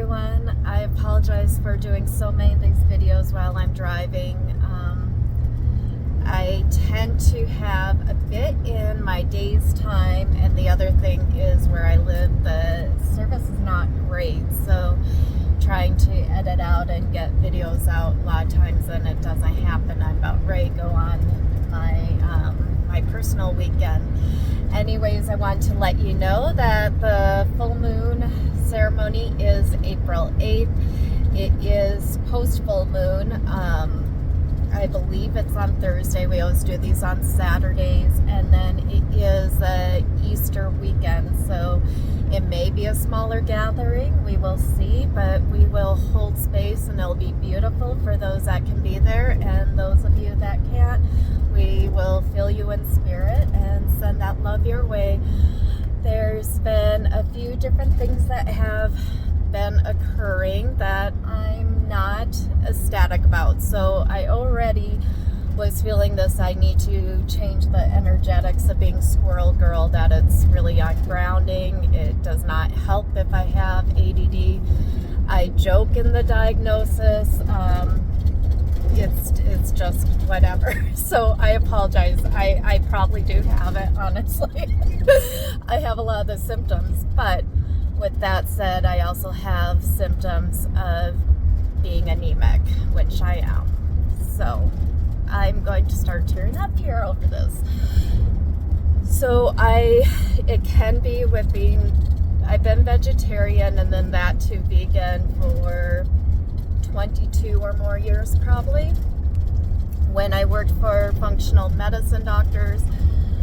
everyone. I apologize for doing so many of these videos while I'm driving. I tend to have a bit in my day's time, and the other thing is where I live, the service is not great, so trying to edit out and get videos out a lot of times then it doesn't happen. I'm about ready to go on my personal weekend. Anyways, I want to let you know that the full moon ceremony is April 8th. It is post full moon. I believe it's on Thursday. We always do these on Saturdays, and then it is a Easter weekend, so it may be a smaller gathering. We will see, but we will hold space, and it'll be beautiful for those that can be there, and those of you that can't, we will feel you in spirit and send that love your way. There's been a few different things that have been occurring that I'm not ecstatic about. So I already was feeling this, I need to change the energetics of being squirrel girl, that it's really ungrounding. It does not help if I have ADD. I joke in the diagnosis. It's just whatever. So I apologize. I probably do have it, honestly. I have a lot of the symptoms, but with that said, I also have symptoms of being anemic, which I am. So I'm going to start tearing up here over this. So it can be with I've been vegetarian and then that to vegan for 22 or more years probably. When I worked for functional medicine doctors,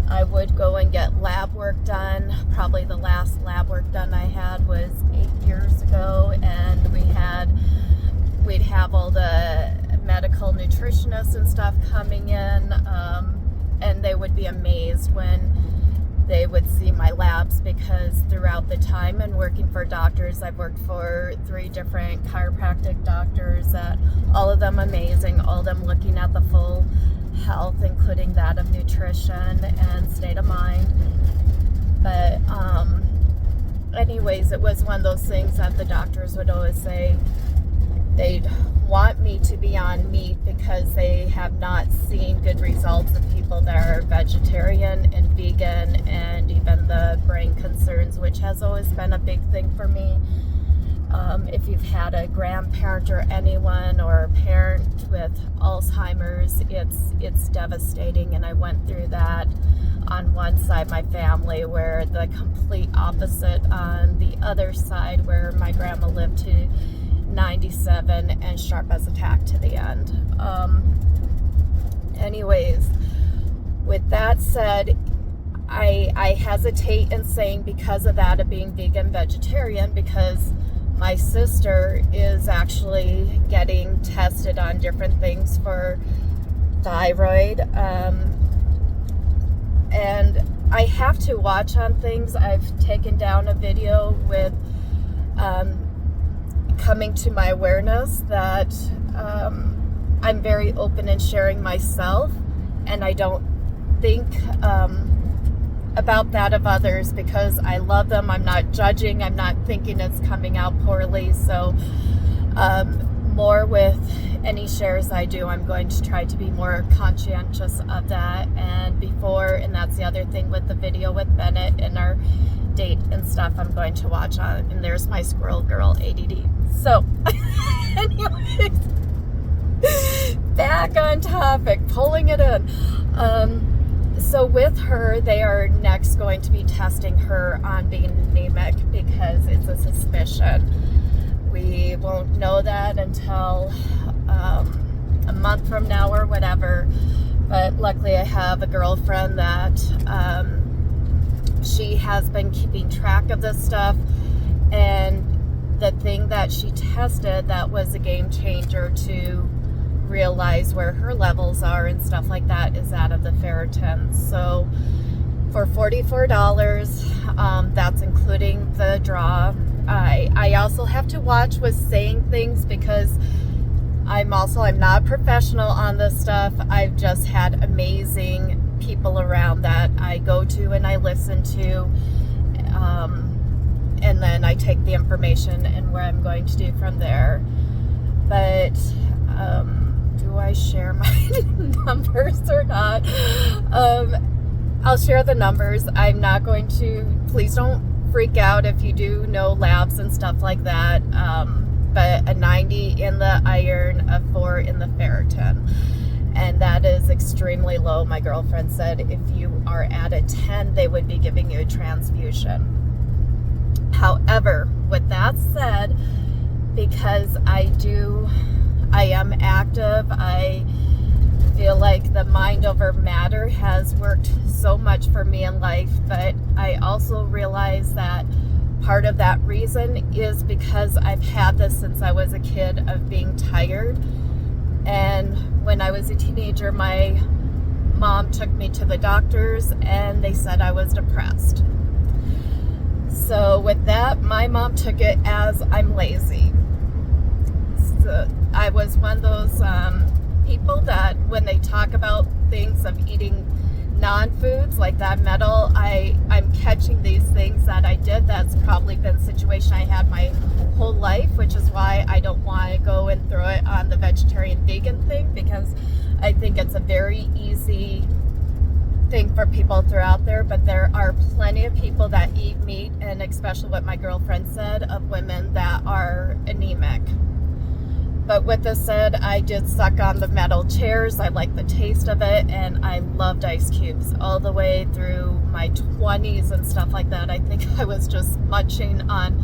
I would go and get lab work done. Probably the last lab work done I had was 8 years ago, and we'd have all the medical nutritionists and stuff coming in, and they would be amazed when they would see my labs, because throughout the time and working for doctors, I've worked for 3 different chiropractic doctors, that all of them amazing, all of them looking at the full health, including that of nutrition and state of mind. But anyways, it was one of those things that the doctors would always say they'd want me to be on meat because they have not seen good results of people that are vegetarian and vegan, and even the brain concerns, which has always been a big thing for me. If you've had a grandparent or anyone or a parent with Alzheimer's, it's devastating, and I went through that on one side, my family, where the complete opposite on the other side, where my grandma lived to 97 and sharp as a tack to the end. Anyways, with that said, I hesitate in saying because of that, of being vegan vegetarian, because my sister is actually getting tested on different things for thyroid, and I have to watch on things. I've taken down a video with coming to my awareness that I'm very open in sharing myself, and I don't think about that of others, because I love them. I'm not judging. I'm not thinking it's coming out poorly. So more with any shares I do, I'm going to try to be more conscientious of that. And that's the other thing with the video with Bennett and our date and stuff, I'm going to watch on, and there's my squirrel girl ADD. So anyways, back on topic, pulling it in. So with her, they are next going to be testing her on being anemic, because it's a suspicion. We won't know that until a month from now or whatever. But luckily I have a girlfriend that she has been keeping track of this stuff, and the thing that she tested that was a game changer to realize where her levels are and stuff like that is out of the ferritin. So for $44, that's including the draw. I also have to watch with saying things, because I'm not a professional on this stuff. I've just had amazing people around that I go to and I listen to, And then I take the information and where I'm going to do from there. But do I share my numbers or not? I'll share the numbers. I'm not going to, please don't freak out if you do know labs and stuff like that. But a 90 in the iron, a 4 in the ferritin. And that is extremely low. My girlfriend said if you are at a 10, they would be giving you a transfusion. However, with that said, because I am active, I feel like the mind over matter has worked so much for me in life, but I also realize that part of that reason is because I've had this since I was a kid of being tired. And when I was a teenager, my mom took me to the doctors and they said I was depressed. So with that, my mom took it as I'm lazy. So I was one of those people that when they talk about things of eating non-foods like that metal, I'm catching these things that I did. That's probably been a situation I had my whole life, which is why I don't want to go and throw it on the vegetarian vegan thing, because I think it's a very easy thing for people to throw out there. But there are plenty of people that eat meat, and especially what my girlfriend said, of women that are anemic. But with this said, I did suck on the metal chairs. I like the taste of it, and I loved ice cubes all the way through my 20s and stuff like that. I think I was just munching on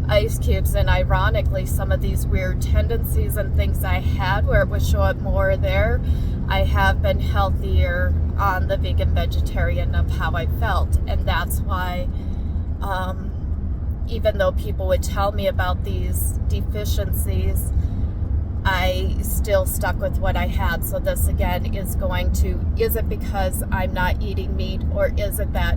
ice cubes, and ironically, some of these weird tendencies and things I had where it would show up more there, I have been healthier on the vegan vegetarian of how I felt. And that's why even though people would tell me about these deficiencies, I still stuck with what I had. So this again is going to, is it because I'm not eating meat, or is it that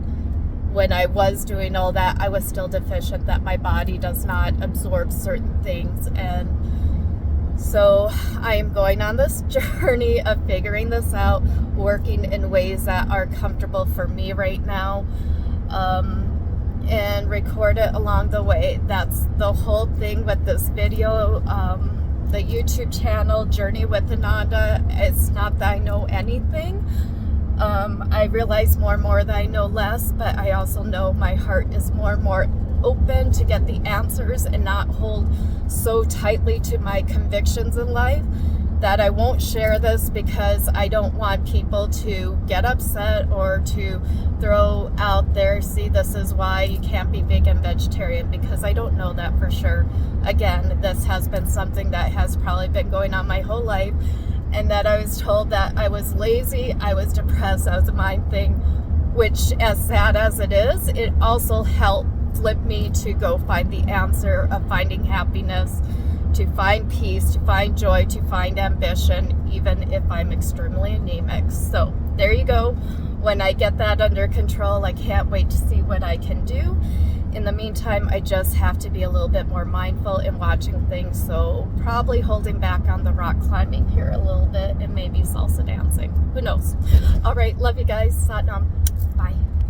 when I was doing all that, I was still deficient, that my body does not absorb certain things? And so I am going on this journey of figuring this out, working in ways that are comfortable for me right now, and record it along the way. That's the whole thing with this video. The YouTube channel, Journey with Ananda, it's not that I know anything. I realize more and more that I know less, but I also know my heart is more and more open to get the answers and not hold so tightly to my convictions in life, that I won't share this because I don't want people to get upset or to throw out there, see, this is why you can't be vegan vegetarian, because I don't know that for sure. Again, this has been something that has probably been going on my whole life, and that I was told that I was lazy, I was depressed, that was a mind thing, which, as sad as it is, it also helped flip me to go find the answer of finding happiness, to find peace, to find joy, to find ambition, even if I'm extremely anemic. So there you go. When I get that under control, I can't wait to see what I can do. In the meantime, I just have to be a little bit more mindful in watching things. So probably holding back on the rock climbing here a little bit, and maybe salsa dancing. Who knows? All right. Love you guys. Satnam. Bye.